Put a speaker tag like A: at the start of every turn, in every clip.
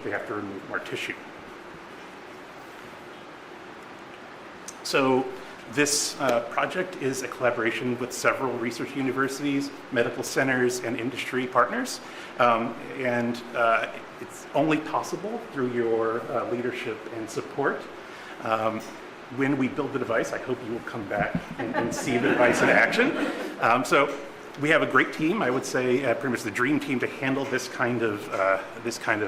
A: they have to remove more tissue. So this project is a collaboration with several research universities, medical centers, and industry partners. It's only possible through your leadership and support. When we build the device, I hope you will come back and see the device in action. So we have a great team, I would say pretty much the dream team to handle this kind of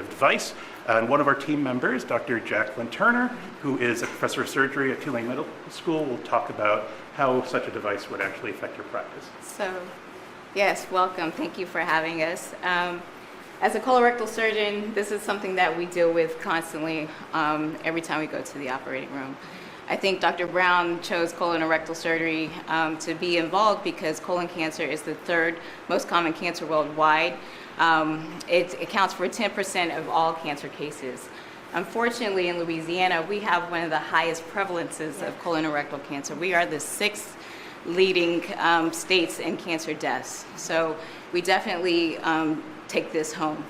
A: device. And one of our team members, Dr. Jacqueline Turner, who is a professor of surgery at Tulane Medical School, will talk about how such a device would actually affect your practice.
B: So, yes, welcome. Thank you for having us. As a colorectal surgeon, this is something that we deal with constantly every time we go to the operating room. I think Dr. Brown chose colon and rectal surgery to be involved because colon cancer is the third most common cancer worldwide. It accounts for 10% of all cancer cases. Unfortunately, in Louisiana, we have one of the highest prevalences of colon and rectal cancer. We are the 6th leading states in cancer deaths. So we definitely take this home.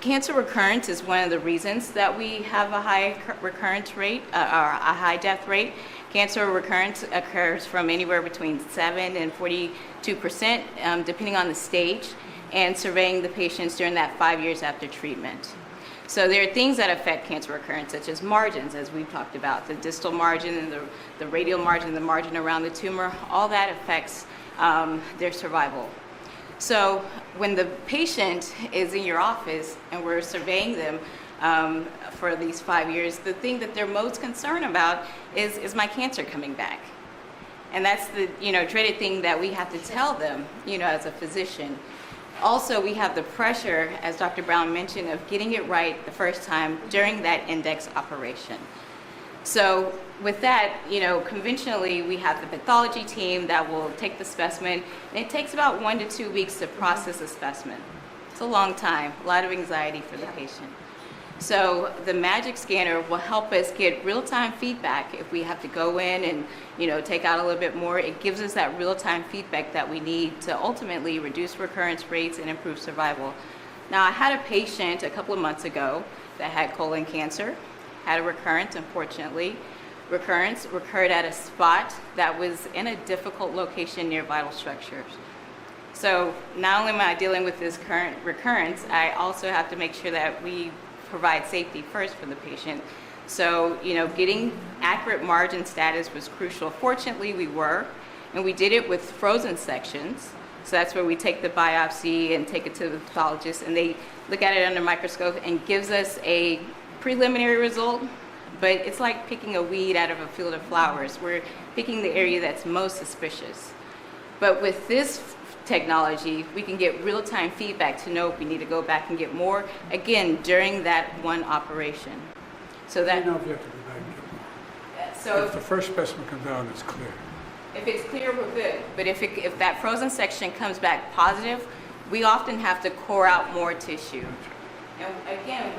B: Cancer recurrence is one of the reasons that we have a high recurrence rate, or a high death rate. Cancer recurrence occurs from anywhere between 7 and 42%, depending on the stage, and surveying the patients during that 5 years after treatment. So there are things that affect cancer recurrence, such as margins, as we've talked about, the distal margin and the radial margin, the margin around the tumor, all that affects their survival. So when the patient is in your office and we're surveying them for these 5 years, the thing that they're most concerned about is my cancer coming back? And that's the dreaded thing that we have to tell them, as a physician. Also, we have the pressure, as Dr. Brown mentioned, of getting it right the first time during that index operation. So with that, conventionally, we have the pathology team that will take the specimen, and it takes about 1 to 2 weeks to process a specimen. It's a long time, a lot of anxiety for the patient. So the MAGIC scanner will help us get real-time feedback. If we have to go in and take out a little bit more, it gives us that real-time feedback that we need to ultimately reduce recurrence rates and improve survival. Now, I had a patient a couple of months ago that had colon cancer, had a recurrence, unfortunately. Recurrence occurred at a spot that was in a difficult location near vital structures. So not only am I dealing with this current recurrence, I also have to make sure that we provide safety first for the patient. So, getting accurate margin status was crucial. Fortunately, we were, and we did it with frozen sections. So that's where we take the biopsy and take it to the pathologist, and they look at it under a microscope and gives us a preliminary result, but it's like picking a weed out of a field of flowers. We're picking the area that's most suspicious. But with this technology, we can get real-time feedback to know if we need to go back and get more, again, during that one operation. So that,
C: if you have to go back and get more.
B: So
C: If the first specimen comes out and it's clear.
B: if it's clear, we're good. But if that frozen section comes back positive, we often have to core out more tissue. And again,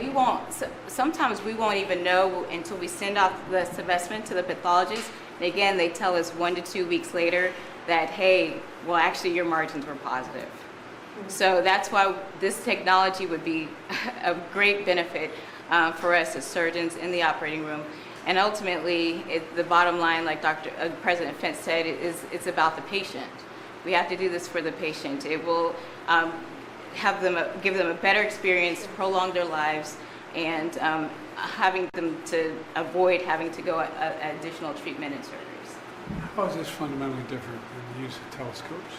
B: sometimes we won't even know until we send off the specimen to the pathologist. And again, they tell us 1 to 2 weeks later that, hey, well, actually your margins were positive. So that's why this technology would be a great benefit for us as surgeons in the operating room. And ultimately, the bottom line, like President Fentz said, is it's about the patient. We have to do this for the patient. It will give them a better experience, prolong their lives, and having them to avoid having to go additional treatment and surgeries.
C: How is this fundamentally different than the use of telescopes?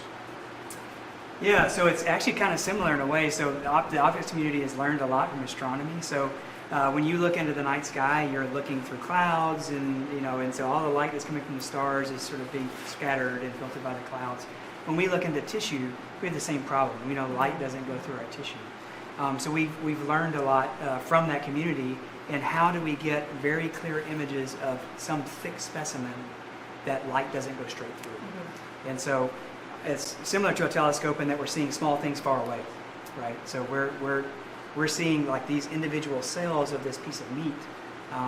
D: Yeah, so it's actually kind of similar in a way. So the optics community has learned a lot from astronomy. So when you look into the night sky, you're looking through clouds, and so all the light that's coming from the stars is sort of being scattered and filtered by the clouds. When we look into tissue, we have the same problem. We know light doesn't go through our tissue. So we've learned a lot from that community, and how do we get very clear images of some thick specimen that light doesn't go straight through. Mm-hmm. And so it's similar to a telescope in that we're seeing small things far away, right? So we're seeing like these individual cells of this piece of meat,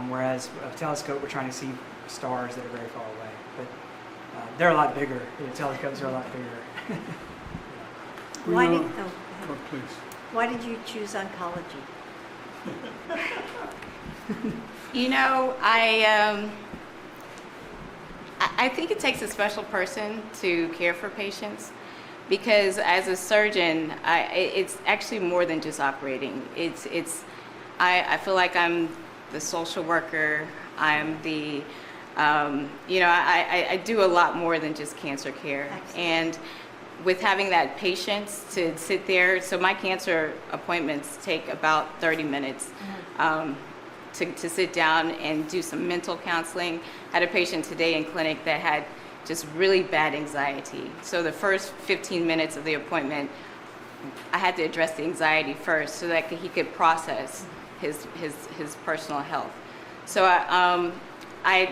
D: whereas a telescope we're trying to see stars that are very far away. But they're a lot bigger. Telescopes are a lot bigger.
C: Please.
E: Why did you choose oncology?
B: You know, I think it takes a special person to care for patients because as a surgeon, it's actually more than just operating. I feel like I'm the social worker. I'm the, I do a lot more than just cancer care.
E: Excellent.
B: And with having that patience to sit there, so my cancer appointments take about 30 minutes. To sit down and do some mental counseling. I had a patient today in clinic that had just really bad anxiety. So the first 15 minutes of the appointment, I had to address the anxiety first so that he could process his personal health. So I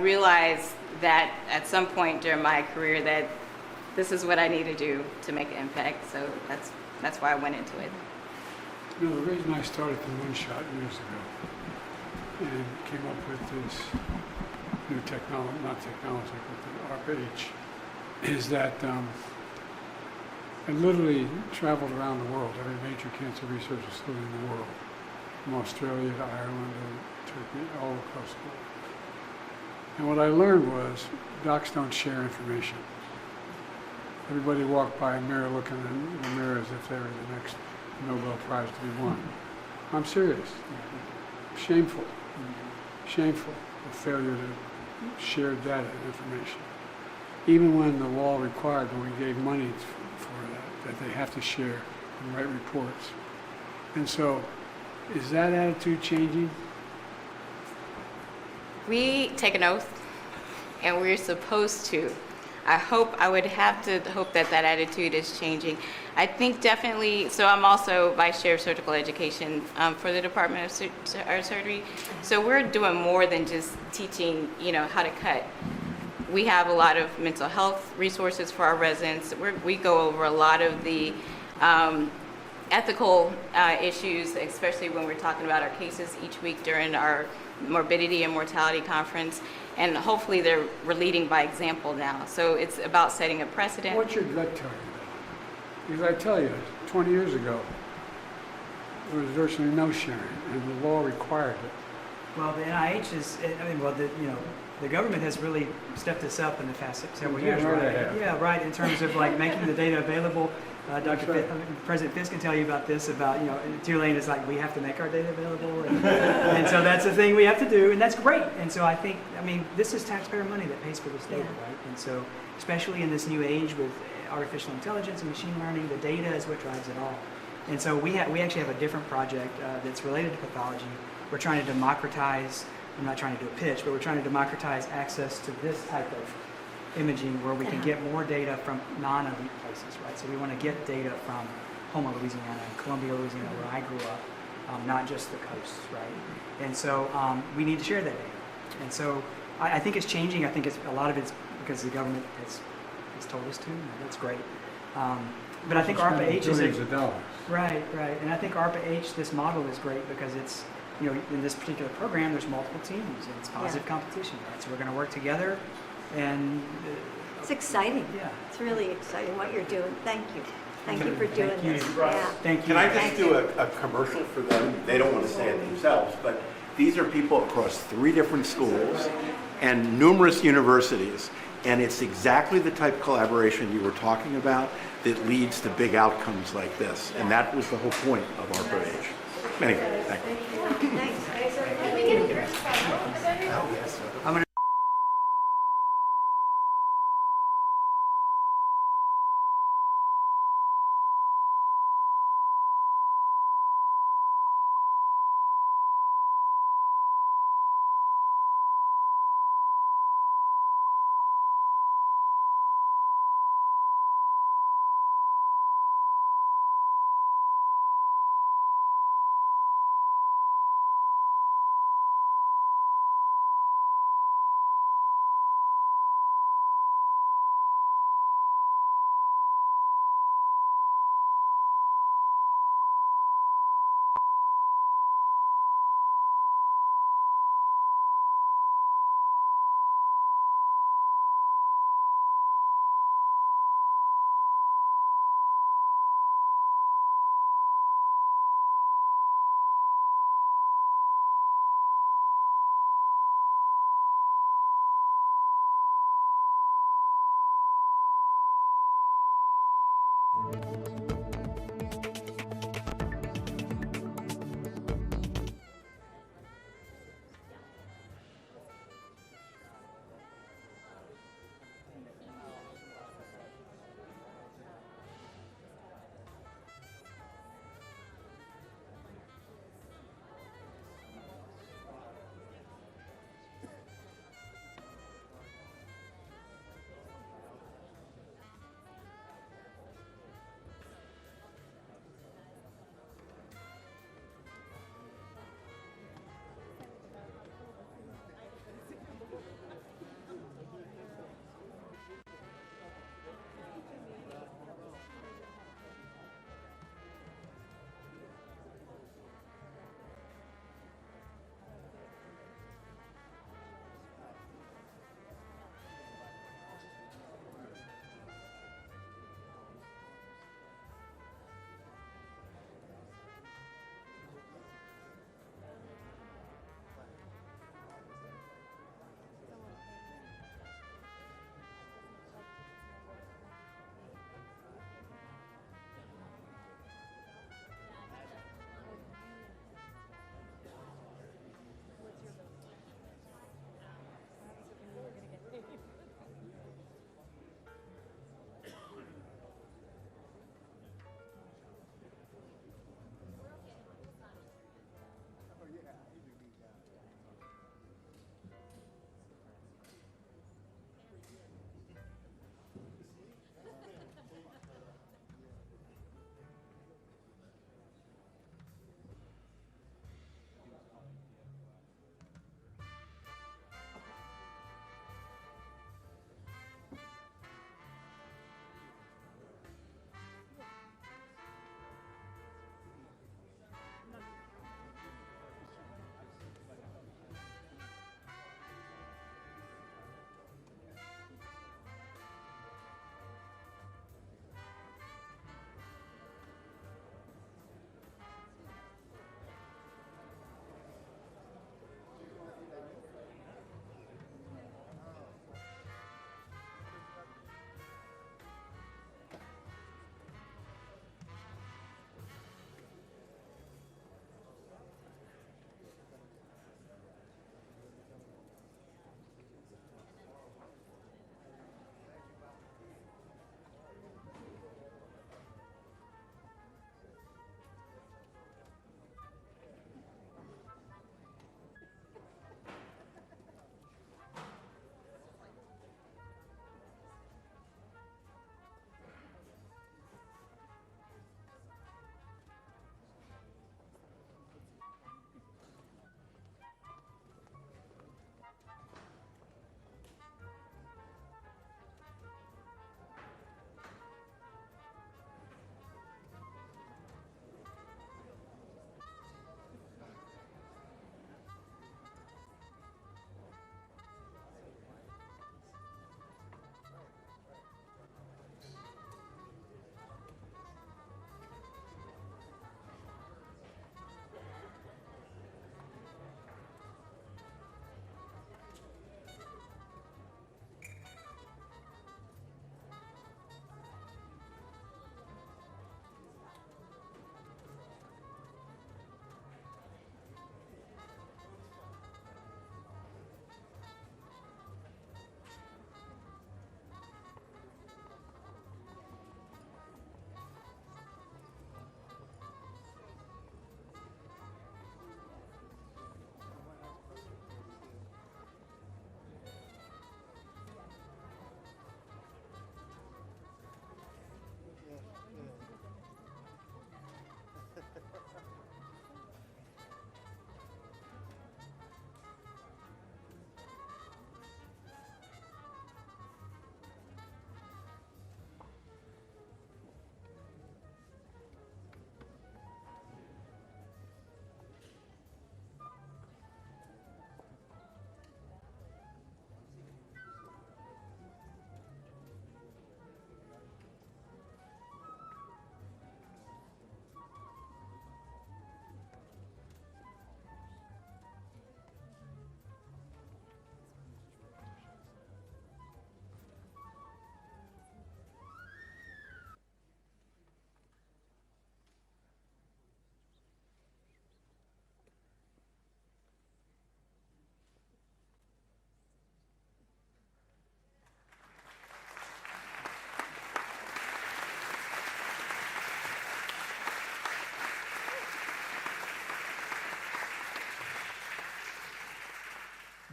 B: realized that at some point during my career that this is what I need to do to make an impact. So that's why I went into it.
C: You know, the reason I started the Moonshot years ago and came up with this new technology, not technology, but the ARPA-H, is that I literally traveled around the world, every major cancer research facility in the world, from Australia to Ireland to Turkey, all across the world. And what I learned was docs don't share information. Everybody walked by a mirror looking in the mirror as if they were the next Nobel Prize to be won. I'm serious. Shameful. Shameful, the failure to share data and information. Even when the law required, when we gave money for that they have to share and write reports. And so, is that attitude changing?
B: We take an oath, and we're supposed to. I would have to hope that attitude is changing. I think definitely, so I'm also Vice Chair of Surgical Education for the Department of Surgery. So we're doing more than just teaching, how to cut. We have a lot of mental health resources for our residents. We go over a lot of the ethical issues, especially when we're talking about our cases each week during our morbidity and mortality conference. And hopefully we're leading by example now. So it's about setting a precedent.
C: What's your gut tell you? Because I tell you, 20 years ago, there was virtually no sharing, and the law required it.
D: Well, the NIH is, the government has really stepped this up in the past several years,
C: Yeah,
D: right?
C: they have.
D: Yeah, right, in terms of like making the data available.
C: That's right.
D: President Fisk can tell you about this, about, Tulane is like, we have to make our data available. And so that's the thing we have to do, and that's great. And so I think, this is taxpayer money that pays for this data,
E: Yeah.
D: right? And so, especially in this new age with artificial intelligence and machine learning, the data is what drives it all. And so we actually have a different project that's related to pathology. We're trying to democratize, I'm not trying to do a pitch, but we're trying to democratize access to this type of imaging where we can get more data from non-elite places, right? So we want to get data from Houma, Louisiana, and Columbia, Louisiana, where I grew up, not just the coast, right? And so we need to share that data. And so I think it's changing. I think a lot of it's because the government has told us to, and that's great. But I think ARPA-H is
C: billions of dollars.
D: Right. And I think ARPA-H, this model is great because it's, in this particular program, there's multiple teams and it's positive competition, right? So we're going to work together and...
E: It's exciting.
D: Yeah.
E: It's really exciting what you're doing. Thank you. Thank you for doing
D: Thank you.
E: this. Yeah.
D: Thank you.
F: Can I just
E: Thank
F: do a commercial for them? They don't want to say it themselves, but these are people across 3 different schools and numerous universities. And it's exactly the type of collaboration you were talking about that leads to big outcomes like this. And that was the whole point of ARPA-H. Anyway, thank you.
E: Thanks.
D: I'm going to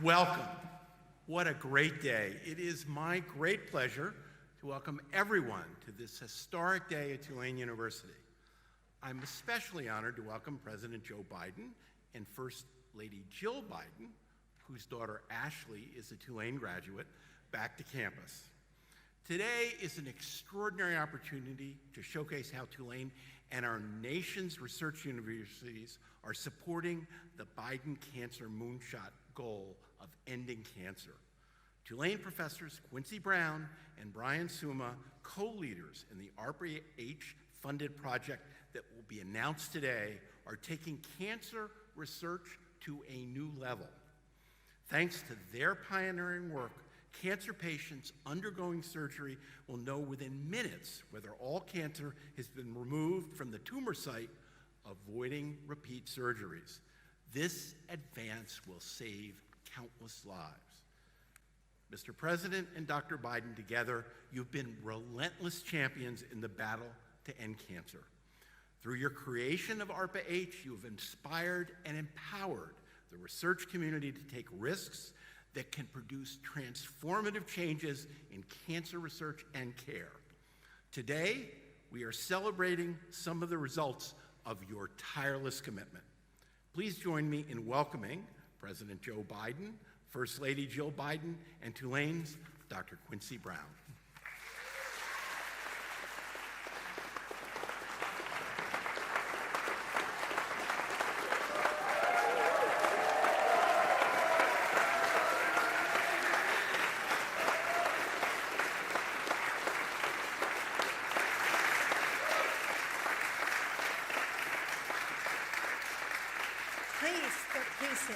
G: Welcome. What a great day. It is my great pleasure to welcome everyone to this historic day at Tulane University. I'm especially honored to welcome President Joe Biden and First Lady Jill Biden, whose daughter Ashley is a Tulane graduate, back to campus. Today is an extraordinary opportunity to showcase how Tulane and our nation's research universities are supporting the Biden Cancer Moonshot goal of ending cancer. Tulane professors Quincy Brown and Brian Suma, co-leaders in the ARPA-H funded project that will be announced today, are taking cancer research to a new level. Thanks to their pioneering work, cancer patients undergoing surgery will know within minutes whether all cancer has been removed from the tumor site, avoiding repeat surgeries. This advance will save countless lives. Mr. President and Dr. Biden, together, you've been relentless champions in the battle to end cancer. Through your creation of ARPA-H, you have inspired and empowered the research community to take risks that can produce transformative changes in cancer research and care. Today, we are celebrating some of the results of your tireless commitment. Please join me in welcoming President Joe Biden, First Lady Jill Biden, and Tulane's Dr. Quincy Brown.
E: Please sit.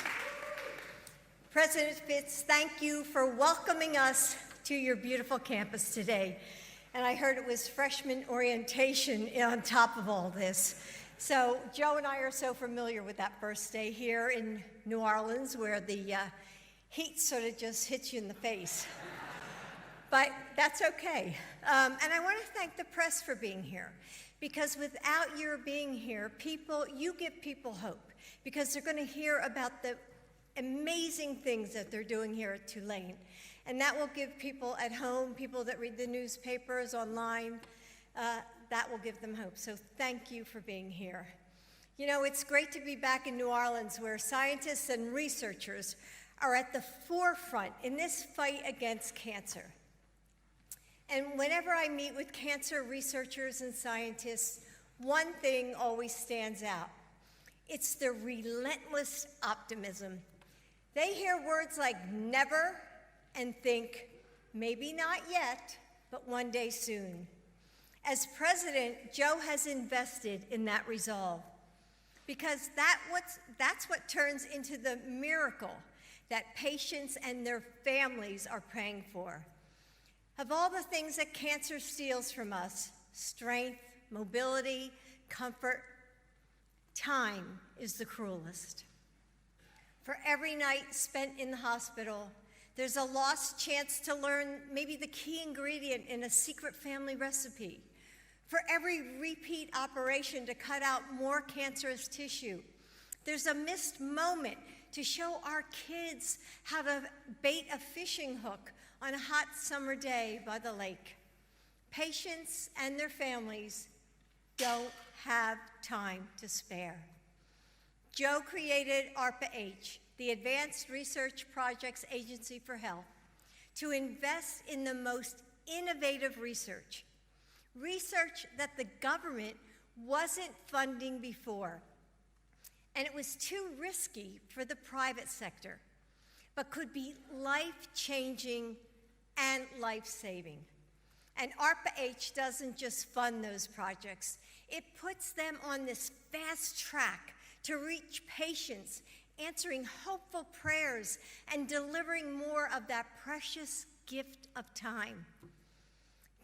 E: President Fitz, thank you for welcoming us to your beautiful campus today. And I heard it was freshman orientation on top of all this. So Joe and I are so familiar with that first day here in New Orleans, where the heat sort of just hits you in the face. But that's okay. And I want to thank the press for being here, because without your being here, you give people hope, because they're going to hear about the amazing things that they're doing here at Tulane. And that will give people at home, people that read the newspapers online, that will give them hope. So thank you for being here. You know, it's great to be back in New Orleans, where scientists and researchers are at the forefront in this fight against cancer. And whenever I meet with cancer researchers and scientists, one thing always stands out. It's their relentless optimism. They hear words like never and think, maybe not yet, but one day soon. As president, Joe has invested in that resolve, because that's what turns into the miracle that patients and their families are praying for. Of all the things that cancer steals from us, strength, mobility, comfort, time is the cruelest. For every night spent in the hospital, there's a lost chance to learn maybe the key ingredient in a secret family recipe. For every repeat operation to cut out more cancerous tissue, there's a missed moment to show our kids how to bait a fishing hook on a hot summer day by the lake. Patients and their families don't have time to spare. Joe created ARPA-H, the Advanced Research Projects Agency for Health, to invest in the most innovative research that the government wasn't funding before. And it was too risky for the private sector, but could be life-changing and life-saving. And ARPA-H doesn't just fund those projects, it puts them on this fast track to reach patients, answering hopeful prayers and delivering more of that precious gift of time.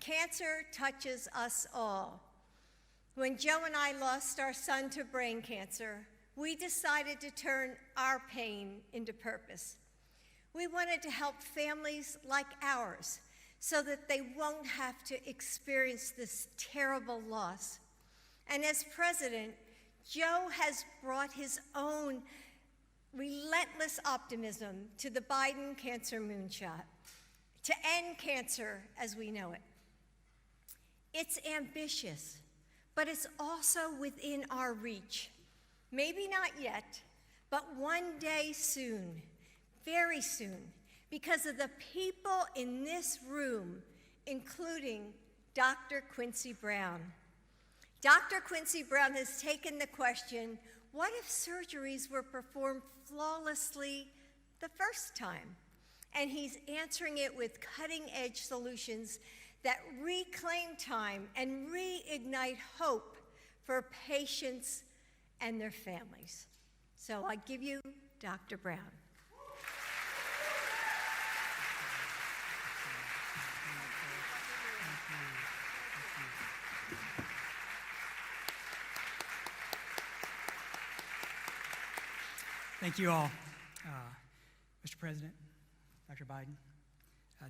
E: Cancer touches us all. When Joe and I lost our son to brain cancer, we decided to turn our pain into purpose. We wanted to help families like ours so that they won't have to experience this terrible loss. And as president, Joe has brought his own relentless optimism to the Biden Cancer Moonshot, to end cancer as we know it. It's ambitious, but it's also within our reach. Maybe not yet, but one day soon, very soon, because of the people in this room, including Dr. Quincy Brown. Dr. Quincy Brown has taken the question, what if surgeries were performed flawlessly the first time? And he's answering it with cutting-edge solutions that reclaim time and reignite hope for patients and their families. So I give you Dr. Brown.
D: Thank you all, Mr. President, Dr. Biden,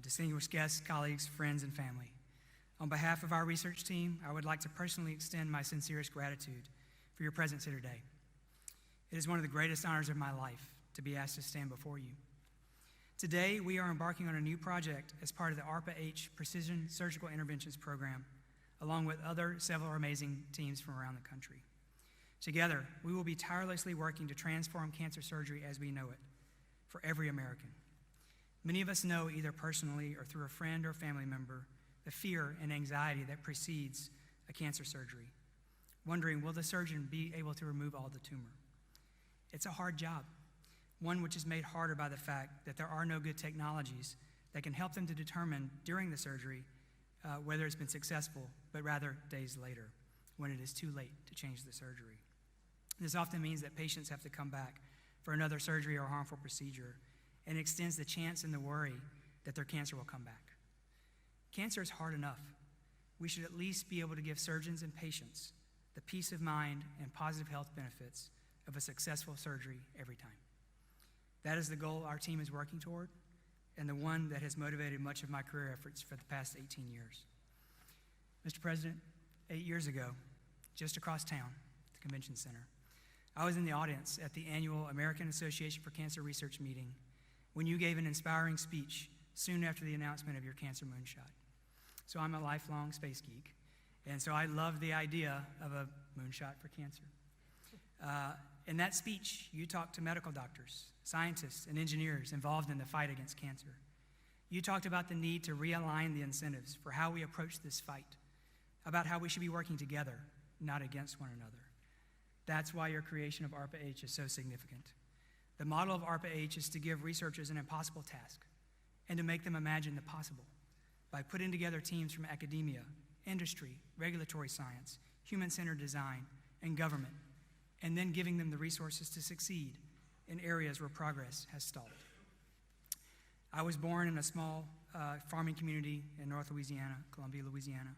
D: distinguished guests, colleagues, friends, and family. On behalf of our research team, I would like to personally extend my sincerest gratitude for your presence here today. It is one of the greatest honors of my life to be asked to stand before you. Today, we are embarking on a new project as part of the ARPA-H Precision Surgical Interventions Program, along with several amazing teams from around the country. Together, we will be tirelessly working to transform cancer surgery as we know it for every American. Many of us know, either personally or through a friend or family member, the fear and anxiety that precedes a cancer surgery, wondering, will the surgeon be able to remove all the tumor? It's a hard job, one which is made harder by the fact that there are no good technologies that can help them to determine during the surgery whether it's been successful, but rather days later, when it is too late to change the surgery. This often means that patients have to come back for another surgery or harmful procedure, and extends the chance and the worry that their cancer will come back. Cancer is hard enough. We should at least be able to give surgeons and patients the peace of mind and positive health benefits of a successful surgery every time. That is the goal our team is working toward, and the one that has motivated much of my career efforts for the past 18 years. Mr. President, 8 years ago, just across town, at the Convention Center, I was in the audience at the annual American Association for Cancer Research meeting when you gave an inspiring speech soon after the announcement of your cancer moonshot. So I'm a lifelong space geek, and so I love the idea of a moonshot for cancer. In that speech, you talked to medical doctors, scientists, and engineers involved in the fight against cancer. You talked about the need to realign the incentives for how we approach this fight, about how we should be working together, not against one another. That's why your creation of ARPA-H is so significant. The model of ARPA-H is to give researchers an impossible task and to make them imagine the possible by putting together teams from academia, industry, regulatory science, human-centered design, and government, and then giving them the resources to succeed in areas where progress has stalled. I was born in a small farming community in North Louisiana, Columbia, Louisiana.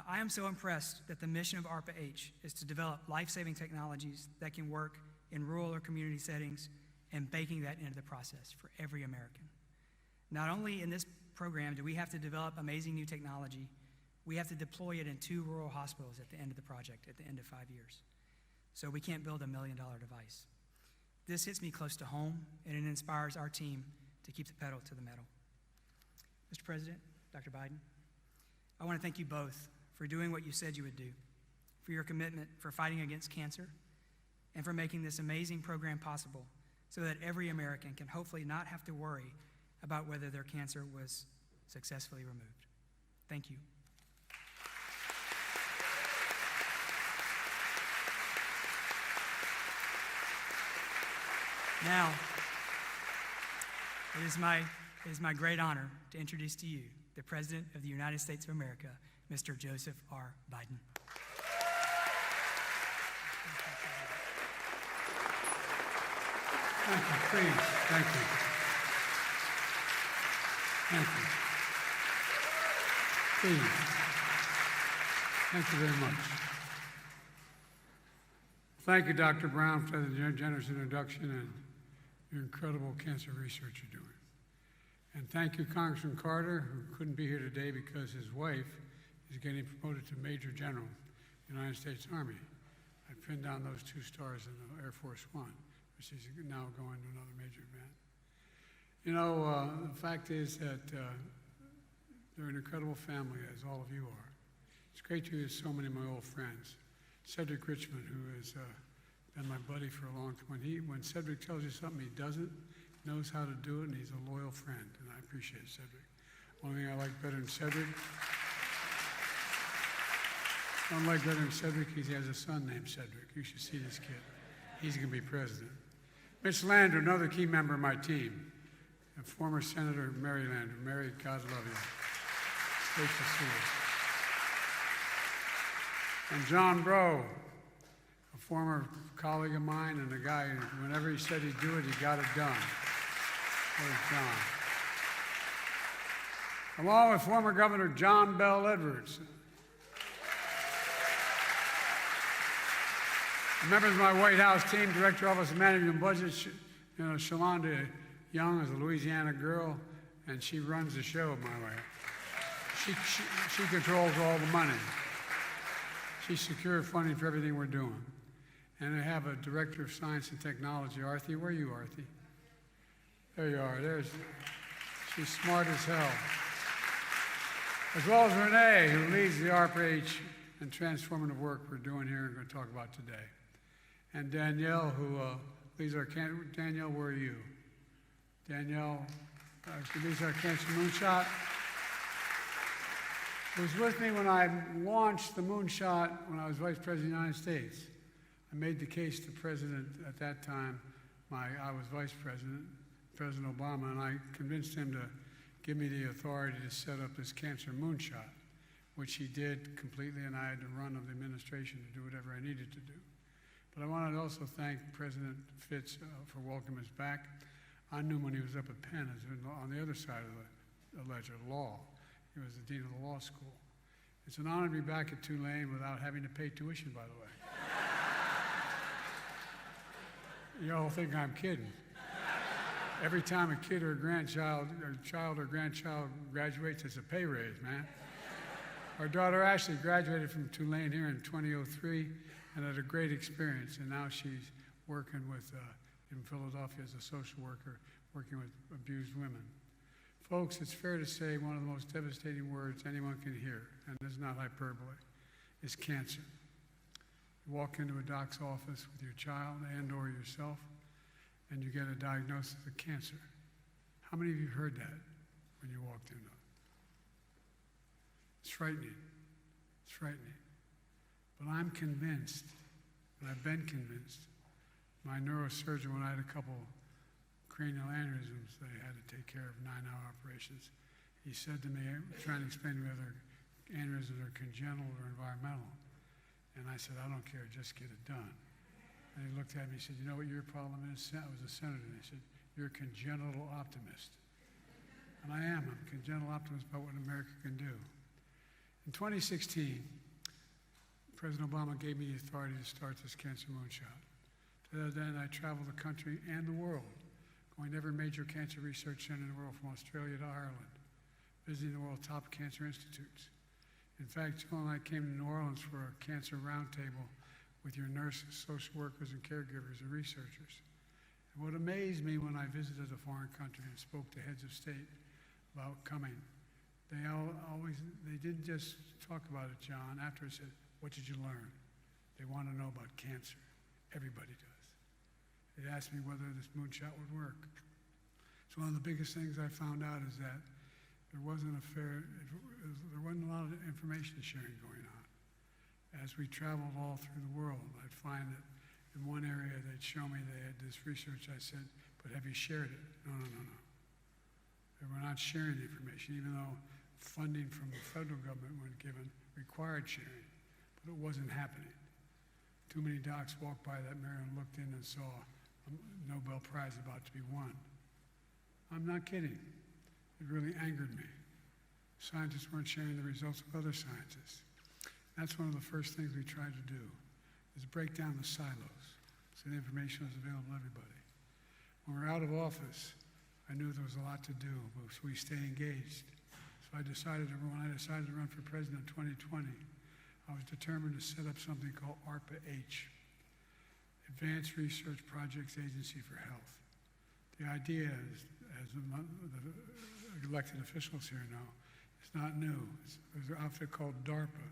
D: I am so impressed that the mission of ARPA-H is to develop life-saving technologies that can work in rural or community settings and baking that into the process for every American. Not only in this program do we have to develop amazing new technology, we have to deploy it in 2 rural hospitals at the end of the project, at the end of 5 years. So we can't build $1 million device. This hits me close to home, and it inspires our team to keep the pedal to the metal. Mr. President, Dr. Biden, I want to thank you both for doing what you said you would do, for your commitment for fighting against cancer, and for making this amazing program possible so that every American can hopefully not have to worry about whether their cancer was successfully removed. Thank you. Now, it is my great honor to introduce to you the President of the United States of America, Mr. Joseph R. Biden.
C: Thank you, please. Thank you. Thank you. Please. Thank you very much. Thank you, Dr. Brown, for the generous introduction and your incredible cancer research you're doing. And thank you, Congressman Carter, who couldn't be here today because his wife is getting promoted to Major General in the United States Army. I pinned down those 2 stars in the Air Force One. but she's now going to another major event. You know, the fact is that they're an incredible family, as all of you are. It's great to hear so many of my old friends. Cedric Richmond, who has been my buddy for a long time. When Cedric tells you something he doesn't, knows how to do it, and he's a loyal friend, and I appreciate Cedric. Only thing I like better than Cedric, he has a son named Cedric. You should see this kid. He's going to be president. Mitch Lander, another key member of my team, and former Senator Mary Lander. Mary, God love you. It's great to see you. And John Breaux, a former colleague of mine and a guy who, whenever he said he'd do it, he got it done. There's John. Along with former Governor John Bell Edwards. Members of my White House team, Director, Office of Management and Budget, Shalonda Young is a Louisiana girl, and she runs the show my way. She controls all the money. She secured funding for everything we're doing. And I have a Director of Science and Technology, Arthi. Where are you, Arthi? There you are. She's smart as hell. As well as Renee, who leads the ARPA-H and transformative work we're doing here and going to talk about today. And Danielle, who leads our Danielle, where are you? Danielle, she leads our Cancer Moonshot. Was with me when I launched the Moonshot when I was Vice President of the United States. I made the case to President at that time, I was Vice President, President Obama, and I convinced him to give me the authority to set up this Cancer Moonshot, which he did completely, and I had the run of the administration to do whatever I needed to do. But I wanted to also thank President Fitz for welcoming us back. I knew him when he was up at Penn, on the other side of the ledger, law. He was the dean of the law school. It's an honor to be back at Tulane without having to pay tuition, by the way. You all think I'm kidding. Every time a kid or a grandchild, or child or grandchild graduates, it's a pay raise, man. Our daughter Ashley graduated from Tulane here in 2003 and had a great experience, and now she's working with, in Philadelphia as a social worker, working with abused women. Folks, it's fair to say one of the most devastating words anyone can hear, and this is not hyperbole, is cancer. You walk into a doc's office with your child and or yourself, and you get a diagnosis of cancer. How many of you heard that when you walked in? It's frightening. It's frightening. But I'm convinced, and I've been convinced, my neurosurgeon, when I had a couple cranial aneurysms they had to take care of 9-hour operations, he said to me, trying to explain to me whether aneurysms are congenital or environmental. And I said, I don't care, just get it done. And he looked at me and he said, you know what your problem is? I was a senator. And he said, you're a congenital optimist. And I am. I'm a congenital optimist about what America can do. In 2016, President Obama gave me the authority to start this Cancer Moonshot. To that end, I traveled the country and the world, going to every major cancer research center in the world, from Australia to Ireland, visiting the world's top cancer institutes. In fact, Jill and I came to New Orleans for a cancer roundtable with your nurses, social workers, and caregivers and researchers. And what amazed me when I visited a foreign country and spoke to heads of state about coming, they didn't just talk about it, John. After I said, what did you learn? They want to know about cancer. Everybody does. They asked me whether this moonshot would work. So one of the biggest things I found out is that there wasn't a lot of information sharing going on. As we traveled all through the world, I'd find that in one area they'd show me they had this research. I said, but have you shared it? No. They were not sharing the information, even though funding from the federal government when given required sharing, but it wasn't happening. Too many docs walked by that mirror and looked in and saw a Nobel Prize about to be won. I'm not kidding. It really angered me. Scientists weren't sharing the results with other scientists. That's one of the first things we tried to do, is break down the silos so the information was available to everybody. When we were out of office, I knew there was a lot to do, but we stayed engaged. So when I decided to run for president in 2020, I was determined to set up something called ARPA-H. Advanced Research Projects Agency for Health. The idea is, as the elected officials here know, it's not new. There's an outfit called DARPA,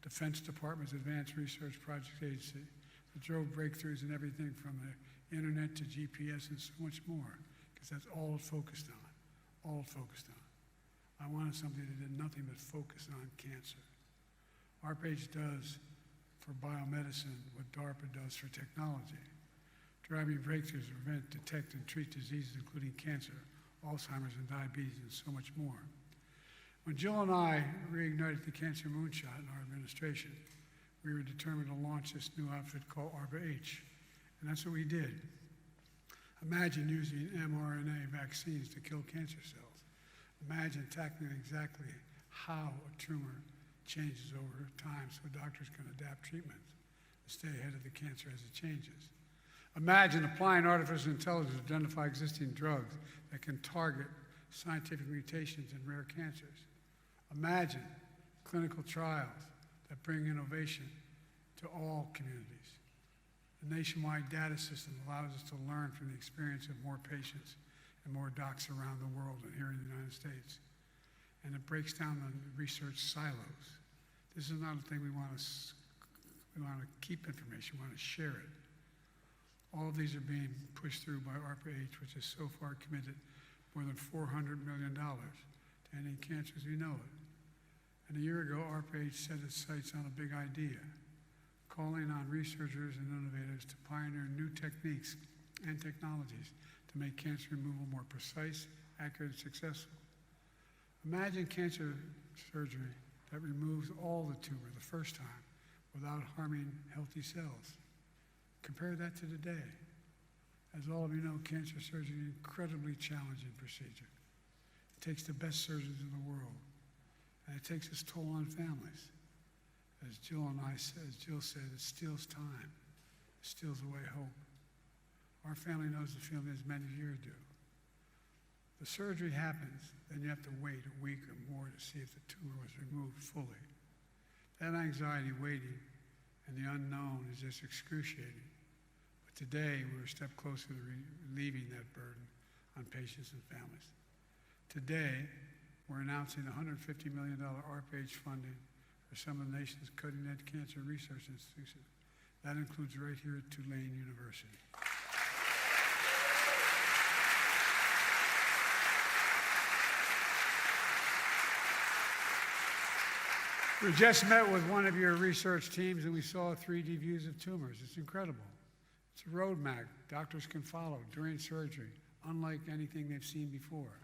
C: Defense Department's Advanced Research Projects Agency, that drove breakthroughs in everything from the internet to GPS and so much more, because that's all it focused on, all it focused on. I wanted something that did nothing but focus on cancer. ARPA-H does for biomedicine what DARPA does for technology, driving breakthroughs to prevent, detect, and treat diseases including cancer, Alzheimer's, and diabetes, and so much more. When Jill and I reignited the Cancer Moonshot in our administration, we were determined to launch this new outfit called ARPA-H, and that's what we did. Imagine using mRNA vaccines to kill cancer cells. Imagine tackling exactly how a tumor changes over time so doctors can adapt treatments and stay ahead of the cancer as it changes. Imagine applying artificial intelligence to identify existing drugs that can target scientific mutations in rare cancers. Imagine clinical trials that bring innovation to all communities. The nationwide data system allows us to learn from the experience of more patients and more docs around the world and here in the United States. And it breaks down the research silos. This is not a thing we want to keep information, we want to share it. All of these are being pushed through by ARPA-H, which has so far committed more than $400 million to ending cancer as we know it. And a year ago, ARPA-H set its sights on a big idea, calling on researchers and innovators to pioneer new techniques and technologies to make cancer removal more precise, accurate, and successful. Imagine cancer surgery that removes all the tumor the first time without harming healthy cells. Compare that to today. As all of you know, cancer surgery is an incredibly challenging procedure. It takes the best surgeons in the world, and it takes its toll on families. As Jill said, it steals time. It steals away hope. Our family knows the feeling as many of you do. The surgery happens, then you have to wait a week or more to see if the tumor was removed fully. That anxiety waiting and the unknown is just excruciating. But today, we're a step closer to relieving that burden on patients and families. Today, we're announcing $150 million ARPA-H funding for some of the nation's cutting-edge cancer research institutions. That includes right here at Tulane University. We just met with one of your research teams and we saw 3D views of tumors. It's incredible. It's a roadmap doctors can follow during surgery, unlike anything they've seen before.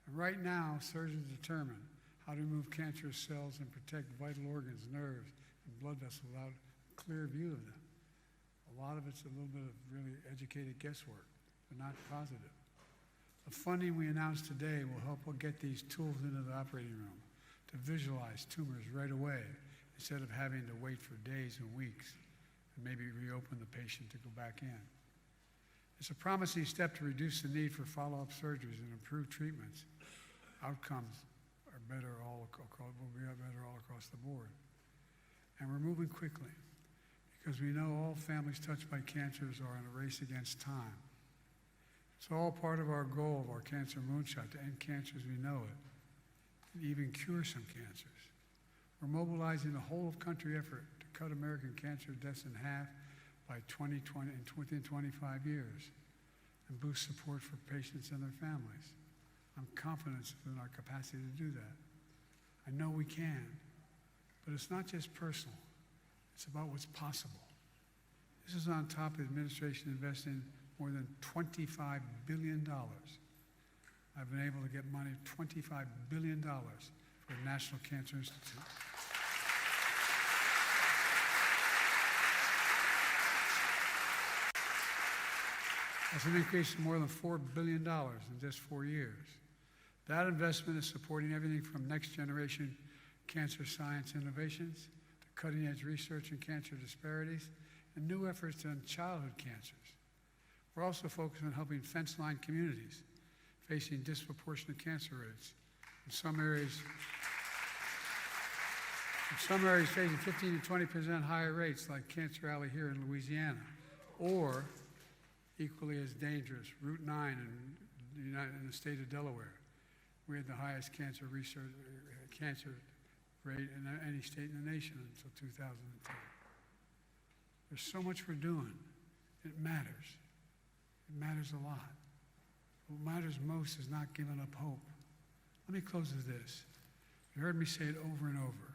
C: And right now, surgeons determine how to remove cancerous cells and protect vital organs, nerves, and blood vessels without a clear view of them. A lot of it's a little bit of really educated guesswork, but not positive. The funding we announced today will help get these tools into the operating room to visualize tumors right away instead of having to wait for days and weeks and maybe reopen the patient to go back in. It's a promising step to reduce the need for follow-up surgeries and improve treatments. Outcomes are better will be better all across the board. And we're moving quickly because we know all families touched by cancers are in a race against time. It's all part of our goal of our Cancer Moonshot, to end cancer as we know it, and even cure some cancers. We're mobilizing a whole-of-country effort to cut American cancer deaths in half by 2020 and within 25 years and boost support for patients and their families. I'm confident in our capacity to do that. I know we can, but it's not just personal. It's about what's possible. This is on top of the administration investing more than $25 billion. I've been able to get money, $25 billion for the National Cancer Institute. That's an increase of more than $4 billion in just 4 years. That investment is supporting everything from next-generation cancer science innovations to cutting-edge research in cancer disparities and new efforts on childhood cancers. We're also focused on helping fence-line communities facing disproportionate cancer rates. In some areas facing 15 to 20% higher rates, like Cancer Alley here in Louisiana, Or, equally as dangerous, Route 9 in the state of Delaware. We had the highest cancer rate in any state in the nation until 2010. There's so much we're doing. It matters. It matters a lot. What matters most is not giving up hope. Let me close with this. You heard me say it over and over.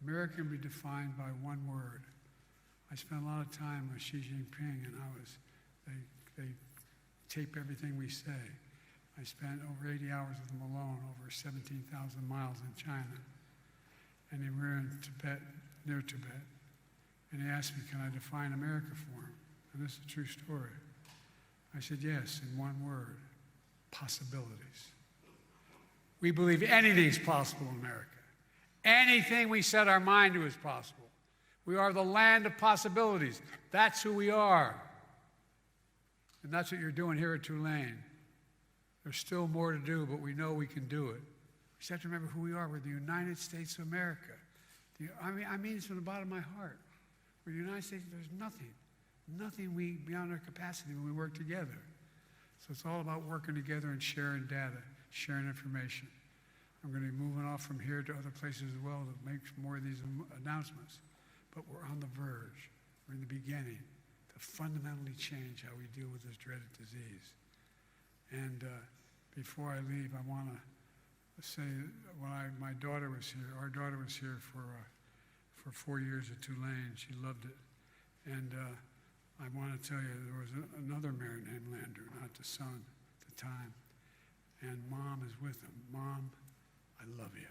C: America can be defined by one word. I spent a lot of time with Xi Jinping, and they tape everything we say. I spent over 80 hours with him alone, over 17,000 miles in China. And we were in Tibet, near Tibet. And he asked me, can I define America for him? And this is a true story. I said, yes, in one word, possibilities. We believe anything's possible in America. Anything we set our mind to is possible. We are the land of possibilities. That's who we are. And that's what you're doing here at Tulane. There's still more to do, but we know we can do it. We just have to remember who we are. We're the United States of America. I mean this from the bottom of my heart. We're the United States. There's nothing beyond our capacity when we work together. So it's all about working together and sharing data, sharing information. I'm going to be moving off from here to other places as well to make more of these announcements. But we're on the verge. We're in the beginning to fundamentally change how we deal with this dreaded disease. And before I leave, I want to say when my daughter was here, our daughter was here for 4 years at Tulane. She loved it. And I want to tell you, there was another mayor named Landrieu, not the son at the time. And Mom is with him. Mom, I love you.